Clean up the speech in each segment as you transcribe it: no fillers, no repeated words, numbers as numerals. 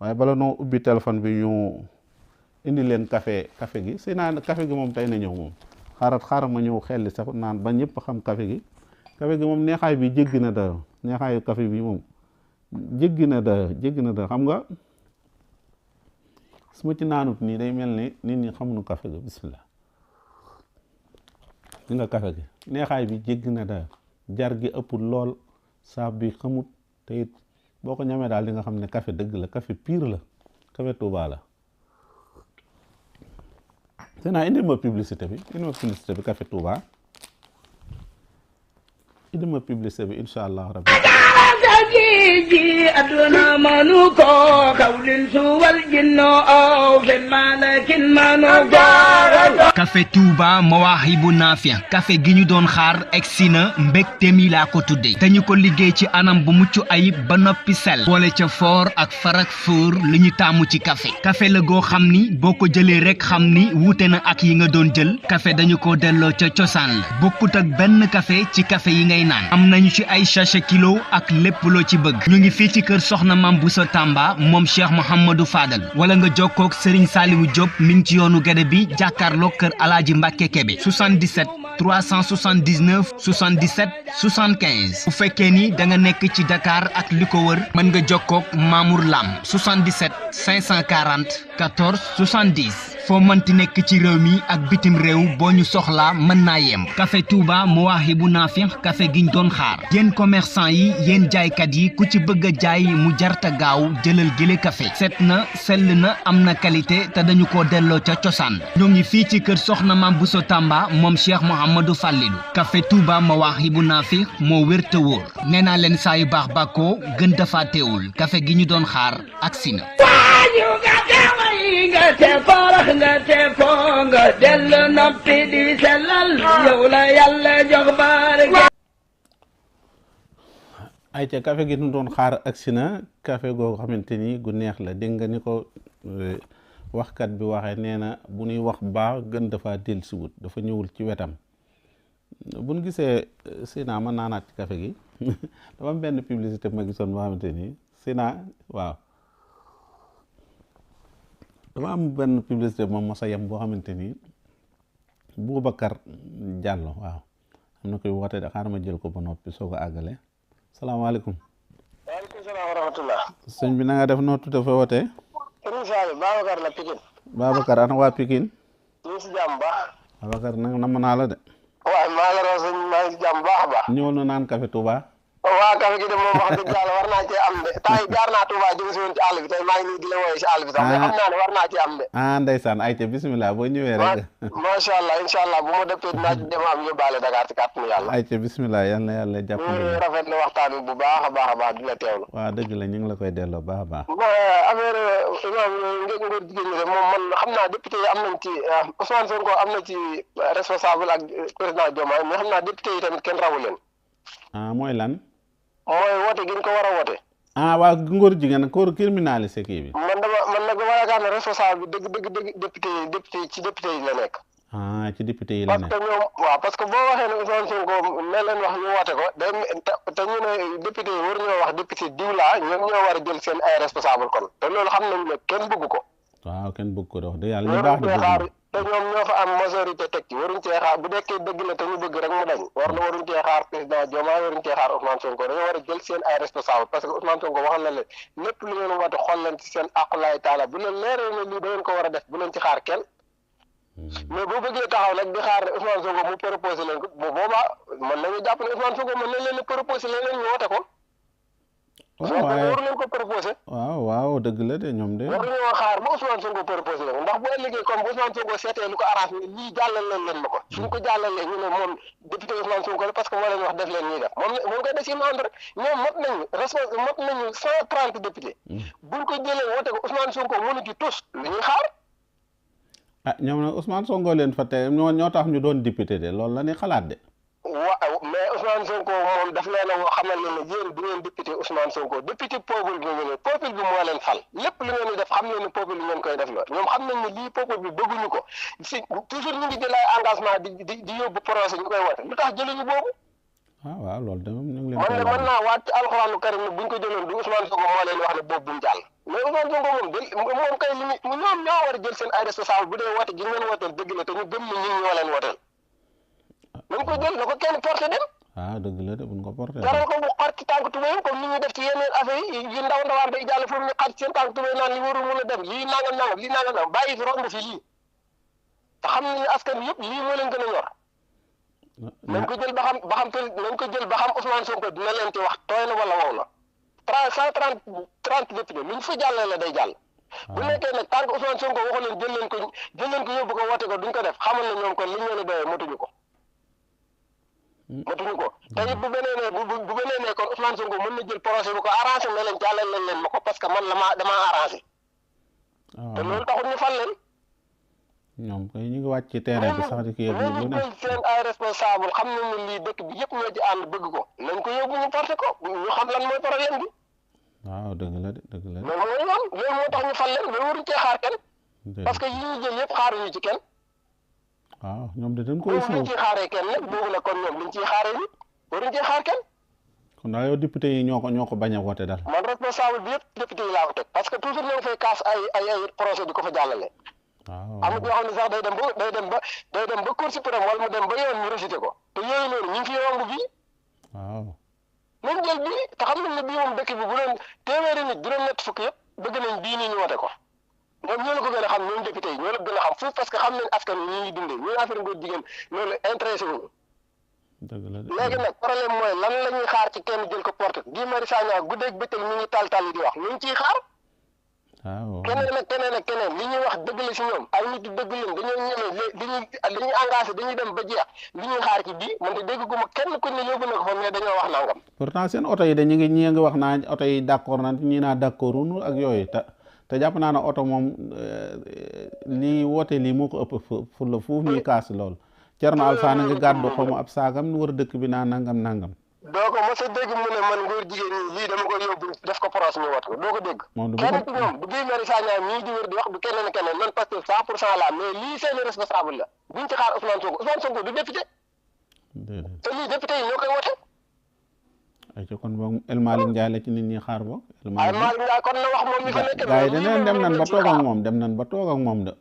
waaye bala noo ubbi téléphone bi ñu indi leen café gi si naan café gi moom tey na ñëw moom xaaral ma ñëw xelli sax naan ba ñëpp xam café gi moom neexaay bi jéggi na dayo neexaayu café bi moom jéggi na dayo xam nga su ma ci naanut nii day mel ni nit ñi xamuñu café gi bismillah di nga café gi neexaay bi jéggi na dayo jar gi ëppul lool saab bi xamut te it boo ko ñamee daal di nga xam ne café dëgg la café pire la café Touba la te naa indi ma publicité bi café Touba indi ma publicité bi incha allah rabbi ji aduna manu ko kawlin suwal jinno aw fen malakin manu ko café Touba Mawaahibu Naafi café gi ñu doon xaar egsi na mbégte mi laa ko tuddee te ñu ko liggéey ci anam bu mucc ayib ba noppi sel boole ca foor ak farak foor li ñu taamu ci café la goo xam ni boo ko jëlee rek xam ni wuute na ak yi nga doon jël café dañu ko delloo ca cosaan la bokkut ak benn café ci café yi ngay naan am nañu ci ay sachet kilo ak lépp loo ci bëgg ñu ngi fii ci kër soxna Mam Bousso Tamba moom Cheikh Mouhamadou Fadal wala nga jokkoog Serigne Saliou Diop mi ngi ci yoonu Gede bi jàkkaarloog kër Alaaji Mbàkke Kebe 77 379 77 75 bu fekkee ni da nga nekk ci Dakar ak li ko wër mën nga jokkoog Mamour Lam 77 540 14 70 foo mënti nekk ci réew mi ak bitim réew boo ñu soxlaa mën naa yem café Touba Mawaahibu Naafi café giñ doon xaar yéen commerçant yi yéen jaaykat yi ku ci bëgg a jaay mu jarta gaaw jëlal gile café set na sell na am na qualité te dañu ko delloo ca cosaan ñoo ngi fii ci kër soxna Mam Bousso Tamba moom Cheikh Mouhamadou Fallilou café Touba Mawaahibu Naafi moo wér te wóor nee naa leen saa yu baax bàkkoo gën dafa teewul café gi ñu doon xaar agsi na nga te farax nga te foo nga dellu noppi di sellal yow la yàlla jox barke ay ca café gi ñu doon xaar agsi na café goo xamante ni gu neex la dégg nga ni ko waxkat bi waxee nee na bu ñuy wax baax gën dafa del si wut dafa ñëwul ci wetam bu ñu gisee Sina ma naanaat ci café gi dafa am benn publicité ma gisoon boo xamante ni Sina waaw dama am benn publicité moom mosa yem boo xamante ni Boubacar Diallo waaw am na koy woote de xaaral ma jël ko ba noppi soo ko àggale salaamaaleykum. waaleykum salaam wa rahmatullah. sëñ bi na nga def noo tudd fa wootee. sëñ Saliou Babacar la Pikine. Babacar ana waa Pikine. ñu ngi si jàmm baax. Babacar nag nam naa la de. waaw maa la raw sëñ maa ngi si jàmm baax a baax. ñëwoon na naan café Touba. waaw café gi de moom wax dëgg yàlla war naa cee am de temps jaar naa Touba jóge si woon ci àll bi tey maa ngi nii di la woowee si àll bi sax mais xam naa ne war naa cee am de. Ndeysaan ayca bisimilah boo ñëwee rek. macha allah incha allah bu ma dëppee dinaa ci dem am yóbbaale Dakar ci kàttanu yàlla. ayca bisimilah yal na yàlla jàpp. ñu rafetlu waxtaan bi bu baax a baax di la teewlu. waaw dëgg la ñu ngi la koy delloo baax a baax. affaire ngóor jigéen ñi de moom man xam naa député yi am nañ ci Ousmane Sonko am na ci responsable ak président Diomaye mais xam naa député yi tamit kenn rawu leen. mooy lan. mooy woote gi ñu ko war a woote. waa ngóor jigéen ko criminalisé kii bi. man nag dama yaakaar ne responsable bi dëgg député yi la nekk. ci député yi la nekk. parce que ñoom waaw parce que boo waxee ne Ousmane Sonko ne leen wax ñu woote ko day te ñu ne député yi war ñoo wax député diw laa ñoom ñoo war a jël seen ay responsable kon te loolu xam nañ ne kenn bëgg ko. waaw kenn bëgg ko de wax dëgg yàlla ñu baax de xaar te ñoom ñoo fa am majorité teg ci waruñ cee xaar bu dekkee dëgg la te ñu bëgg rek mu dañ waruñ cee xaar président Diomaye waruñ cee xaar Ousmane Sonko dañoo war a jël seen ay responsable parce que Ousmane Sonko waxal na leen lépp lu ngeen woote xool leen ci seen aqulaay taala bu leen leeree ne lii da ngeen ko war a def bu leen ci xaar kenn mais boo bëggee taxaw nag di xaar Ousmane Sonko mu proposé leen ko bu boobaa mën nañu jàpp ne Ousmane Sonko mën nañ leen a proposé leen ñu woote ko waaye waru leen ko proposé. waaw dëgg la de ñoom de. war nañoo xaar ba Ousmane Sonko proposé leen ndax bu ëllëgee comme bu Ousmane Sonko seetee lu ko arrangé ne lii jàllal leen ma ko suñ ko jàllalee ñu ne moom député Ousmane Sonko la parce que moo leen wax def leen ñuy def moom koy def si membre ñoom mot nañu 130 député buñ ko jëlee woote ko Ousmane Sonko mënu ci tus lu ñuy xaar. ñoom nag Ousmane Sonko leen fa tey ñoo tax ñu doon député de loolu la ñuy xalaat de. waaw mais Ousmane Sonko moom daf leen a xamal ne ne yéen du ngeen député Ousmane Sonko député peuple bi ngeen peuple bi moo leen fal lépp lu ngeen di def xam leen ne peuple bi ngeen koy def la ñoom xam nañ ne lii peuple bi bëgguñu ko si toujours ñu ngi jël ay engagement di yóbbu projet ñu koy wote lu tax jëluñu boobu. waaw loolu de moom ñu ngi leen man de mën naa waat ci alxuraanu karim ne buñ ko jëloon du Ousmane Sonko moo leen wax ne boobu bu mu jàll. mais Ousmane Sonko moom kay li ñoom ñoo war a jël seen ay responsable bu dee woote gi ñu leen wooteel dëgg la te ñu gëm ni ñun ñoo leen wooteel nañ ko jël na ko kenn porté dem dëgg la de buñ ko porté jaral ko bu xar ci tànk tubéyam comme ni ñuy def ci yeneen affaire yi ndaw ndawaan day jàll foofu ñu xar ci seen tànk tubéy naan li warul mën a dem lii nangam bàyyi fi romb fi lii te xam nañ ne askan wi yëpp lii moo leen gën a ñor nañ ko jël ba xam Ousmane Sonko dina leen ci wax tooy na wala wow na 130 député lu ñu fa jàllale la day jàll bu nekkee nag tant que Ousmane Sonko waxu leen jël leen ko yóbbu ko woote ko duñ ko def xamal na ñoom kon li ñu leen a doyee matuñu ko te it bu benee ne kon Ousmane Sonko mën na jël projet bu ko arrangé ne leen jàllal leen ma ko parce que man damaa arrangé te loolu taxul ñu fal leen ñoom kay ñu ngi wàcc ci terrain bi sax di ko yóbbu lu ne jël seen ay responsable xam nañ ne lii dëkk bi yëpp ñoo ci ànd bëgg ko nañ ko yóbbu ñu porté ko ñu xam lan mooy problème bi dëgg la de loolu mooy yoon loolu moo tax ñu fal leen loolu waruñ cee xaar kenn parce que yi ñu jël yëpp xaaruñu ci kenn ñoom de dañ koy liñ ciy xaaree kenn nag boobu nag kon ñoom liñ ciy xaaree nit waruñ cee xaar kenn kon daal yow député yi ñoo ko bañ a wote daal man responsable bi yëpp député yi laa ko teg parce que toujours ñoo ngi fay kaas ay projet di ko fa jàllale am na ñoo xam ne sax day dem ba Cour suprême wala mu dem ba yoon ñu rejeté ko te yooyu noonu ñu ngi fi yomb bii nañ jël bii te xam nañ ne bii moom dëkk bi bu leen téeméeri nit juróom-ñett fukk yëpp bëgg nañ bii nii ñu wote ko ñoom ñoo la ko gën a xam ñoom député yi ñoo la gën a xam foofu parce que xam nañ askan wi ñuy dundee ñuy affaire ngóor jigéen loolu intéressé wuñu léegi nag problème mooy lan la ñuy xaar ci kenn jël ko porté Guy Marius Sagna guddeeg bëccëg ñu ngi tal yi di wax ñu ngi ciy xaar keneen ak keneen li ñuy wax dëgg la si ñoom ay nit dëgg leen dañoo ñëwee dañuy engagé dañuy dem ba jeex li ñuy xaar ci bii man de dégg gu ma kenn ku ne yóbbu na ko fa mais dañoo wax nangam pourtant seen oto yi de ñi ngi wax naa oto yi d'accord na ñi naa d'accordunu ak yooyu te jàpp naa ne oto moom lii woote lii moo ko ëpp fu la fuuf ñuy kaas lool Thierno Alassane nga gàddu xamu ab saagam nu war dëkk bi naa nangam doo ko mos a dégg mu ne man ngóor jigéen ñi lii dama ko yóbbu def ko proche ñu wat ko doo ko dégg kenn ci ñoom du Guy Marius Sagna ñii di wër di wax du keneen man parce que 100% la mais lii seeni responsable la buñ ci xaar Ousmane Sonko du député te lii député yi ñoo koy wote ay ci kon boog El Malick Ndiaye la ci nit ñi xaar boog El Malick Ndiaye kon na wax moom mi fa nekk gars yi daneen dem nan ba toog ak moom de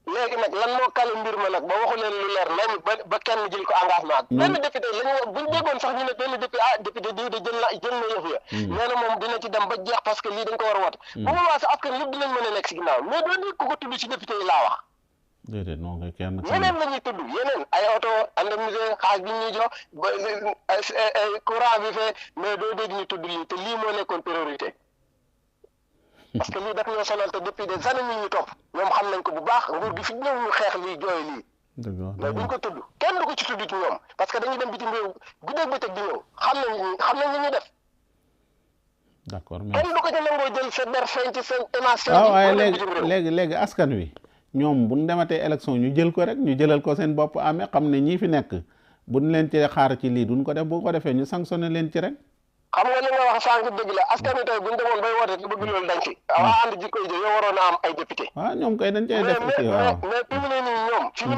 léegi nag lan moo kale mbir ma nag ba waxu leen lu leer nañ ba kenn jël ko engagement benn député lañu wax buñ déggoon sax ñu ne benn député diw de jël na yëf ya nee na moom dina ci dem ba jeex parce que lii dañ ko war a wote bu boobaa sax askan yëpp dinañ mën a nekk si ginnaaw mais doo dégg ko tudd ci député yi laa wax déedéet non kay kenn yeneen la ñuy tudd yeneen ay oto indemnisé xaalis bi ñuy jox courant bi fee mais doo dégg ñu tudd lii te lii moo nekkoon priorité parce que lii daf ñoo sonal te depuis des années ñu topp ñoom xam nañ ko bu baax nguur gi fi ñëw ñu xeex lii jooy lii mais duñ ko tudd kenn du ko ci tudd ci ñoom parce que dañuy dem bitim réew guddeeg bëccëg di ñëw xam nañ li ñuy def d'accord kenn du ko ci nangoo jël sa der feeñ ci seen émission waaye léegi askan wi ñoom bu ñu dematee élection ñu jël ko rek ñu jëlal ko seen bopp amee xam ne ñii fi nekk buñ leen ci xaar ci lii duñ ko def bu ko defee ñu sanctionné leen ci rek xam nga li nga wax sànq dëgg la askan wi tey bu ñu demoon bay woote bëgg loolu dañ ci waa ànd jikko yi yow waroon a am ay député ñoom kay dañ cay def ci waaw mais fi mu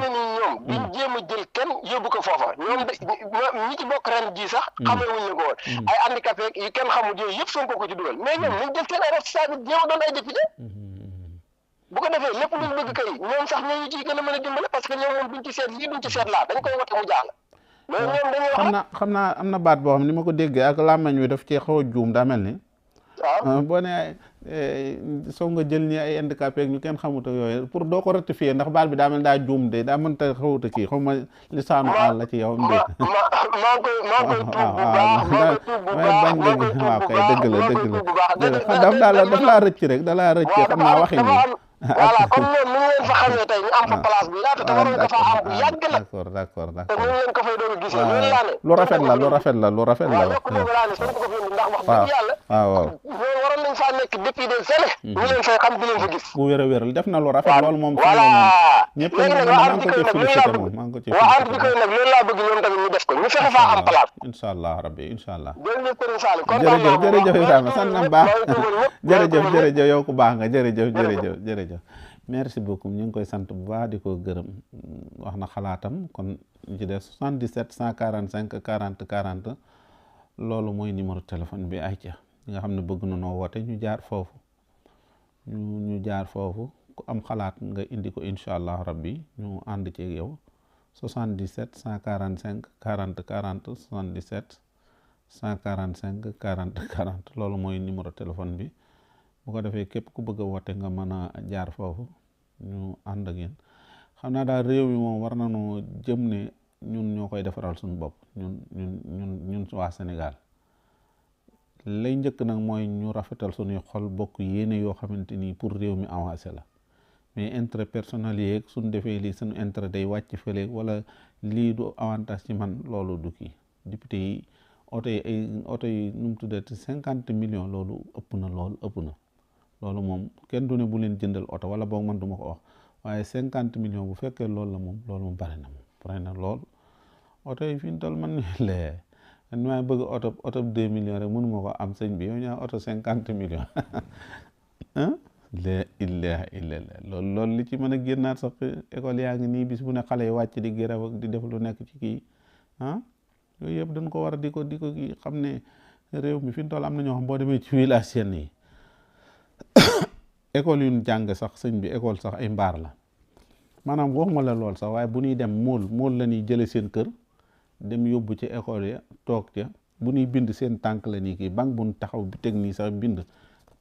ne nii ñoom duñ jéem a jël kenn yóbbu ko foofa ñoom ñi ci bokk ren ji sax xamee wuñ la ko woon ay handicapé yu kenn xamul yooyu yëpp Sonko ko ci dugal mais ñoom nañ jël seen ay responsable jéem a doon ay député bu ko defee lépp luñ bëgg kay ñoom sax ñooñu ciy gën a mën a dimbale parce que ñoom moom duñ ci seet lii duñ ci seet laa dañ koy wote mu jàll mais ñoom dañuy wax xam naa am na baat boo xam ni ma ko déggee ak làmmañ wi daf ci xaw a juum daa mel ni waaw boo ne soo nga jël ñi ay handicapé ñu kenn xamut ak yooyu pour doo ko rectifier ndax baat bi daa mel daa juum de daa mënta xawut a kii xaw ma lisaanu àll la ci yow am dégg maa ngi koy tuub bu baax bañ dégg waaw kay dëgg la daf laa rëcc rek da laa rëcc xam naa waxi ni voilà comme ñoom ni ñu leen fa xamee tey ñu am fa place bu yaatu te waroon ko fa am bu yàgg nag d'accord te ñu leen ko fay doon gisee loolu laa ne lu rafet la waaw yokk boobu laa ne suñ ko fi indi ndax wax dëgg yàlla waaw ñoom waroon nañ faa nekk depuis des années ñu leen fay xam di leen fa gis bu wér a wér def na lu rafet loolu moom voilà ñëpp léegi nag waa am jikko nag loolu laa bëgg waa am jikko nag loolu laa bëgg ñoom tamit ñu def ko ñu fexe faa am place incha allah rabbi incha allah jërëjëf Serigne Saliou jërëjëf Ibrahima sant na baax jërëjëf yow ku baax nga jërëjëf merci beaucoup ñu ngi koy sant bu baax di ko gërëm wax na xalaatam kon ñu ci def 77 145 40 40 loolu mooy numéro téléphone bi ay ca ñi nga xam ne bëgg na noo woote ñu jaar foofu jaar foofu ku am xalaat nga indi ko incha allah rabbi ñu ànd ci yow 77 145 40 40 77 145 40 40 loolu mooy numéro téléphone bi bu ko defee képp ku bëgg a woote nga mën a jaar foofu ñu ànd ak yéen xam naa daal réew mi moom war nañoo jëm ne ñun ñoo koy defaral suñu bopp ñun waa Sénégal lay njëkk nag mooy ñu rafetal suñuy xol bokk yéene yoo xamante ni pour réew mi avancé la mais intérêt personnel yeeg suñ defee lii suñu intérêt day wàcc fële wala lii du avantage ci man loolu du kii député yi oto yi nu mu tuddati 50 millions loolu ëpp na loolu moom kenn du ne bu leen jëndal oto wala boog man du ma ko wax waaye 50 millions bu fekkee loolu la moom loolu moom bare na lool oto yi fi ñu toll man lee man maa bëgg oto 2 millions rek mënu ma ko am sëñ bi yow ñaa oto 50 millions ah la ilaha illallah loolu li ci mën a génnaat sax école yaa ngi nii bis bu ne xale yi wàcc di gërëw ak di def lu nekk ci kii yooyu yëpp dañ ko war a di ko kii xam ne réew mi fi ñu toll am na ñoo xam boo demee ci village yenn yi école yu ñu jàng sax sëñ bi école sax ay mbaar la maanaam waxuma la lool sax waaye bu ñuy dem mool la ñuy jële seen kër dem yóbbu ci école ya toog ca bu ñuy bind seen tànk la nii kii banque bu ñu taxaw bi teg nii sax bind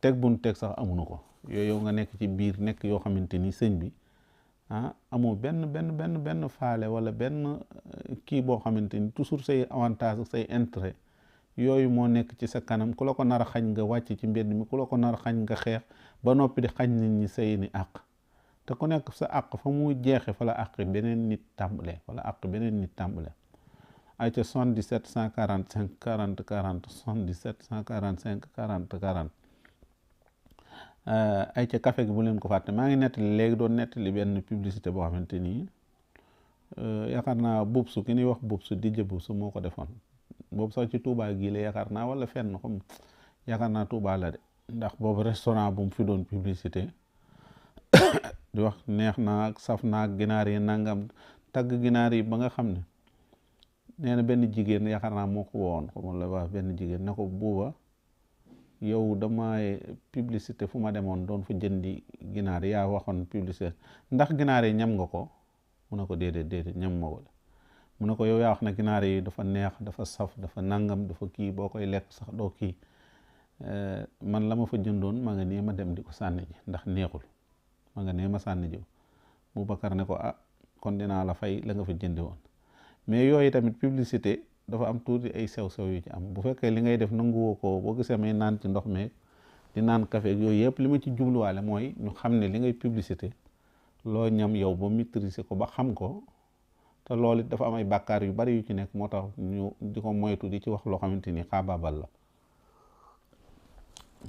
teg bu ñu teg sax amuñu ko yooyu nga nekk ci biir nekk yoo xamante ni sëñ bi amoo benn faale wala benn kii boo xamante ni toujours say avantage say intérêt yooyu moo nekk ci sa kanam ku la ko nar a xañ nga wàcc ci mbedd mi ku la ko nar a xañ nga xeex ba noppi di xañ nit ñi say ni àq te ku nekk sa àq fa mu jeexe fa la àq beneen nit tàmbale ay ca 77 145 40 40 77 145 40 40 ay ca café gi bu leen ko fàtte maa ngi nettali léegi doon nettali benn publicité boo xamante nii yaakaar naa Bubsu ki ñuy wax Bubsu DJ Bubsu moo ko defoon boobu sax ci Touba gii la yaakaar naa wala fenn comme yaakaar naa Touba la de ndax boobu restaurant bu mu fi doon publicité di wax neex naag saf naag ginaar yi nangam tagg ginaar yi ba nga xam ne nee na benn jigéen yaakaar naa moo ko woon xam la wax benn jigéen na ko buuba yow damay publicité fu ma demoon doon fa jëndi ginaar yaa waxoon publicité ndax ginaar yi ñam nga ko mu ne ko déedéet ñam ma ko mu ne ko yow yaa wax na ginaar yi dafa neex dafa saf dafa nangam dafa kii boo koy lekk sax doo kii man la ma fa jëndoon ma nga nee ma dem di ko sànni ji ndax neexul ma nga nee ma sànni ji Boubacar ne ko kon dinaa la fay la nga fa jëndi woon mais yooyu tamit publicité dafa am tuuti ay sew-sew yu ci am bu fekkee li ngay def nanguwoo ko boo gisee may naan ci ndox meeg di naan café yooyu yëpp li ma ci jubluwaale mooy ñu xam ne li ngay publicité loo ñam yow ba maîtriser ko ba xam ko te loolu it dafa am ay bàkkaar yu bari yu ci nekk moo tax ñu di ko moytu di ci wax loo xamante ni xaabaabal la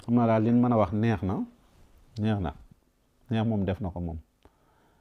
xam naa daal li ñu mën a wax neex moom def na ko moom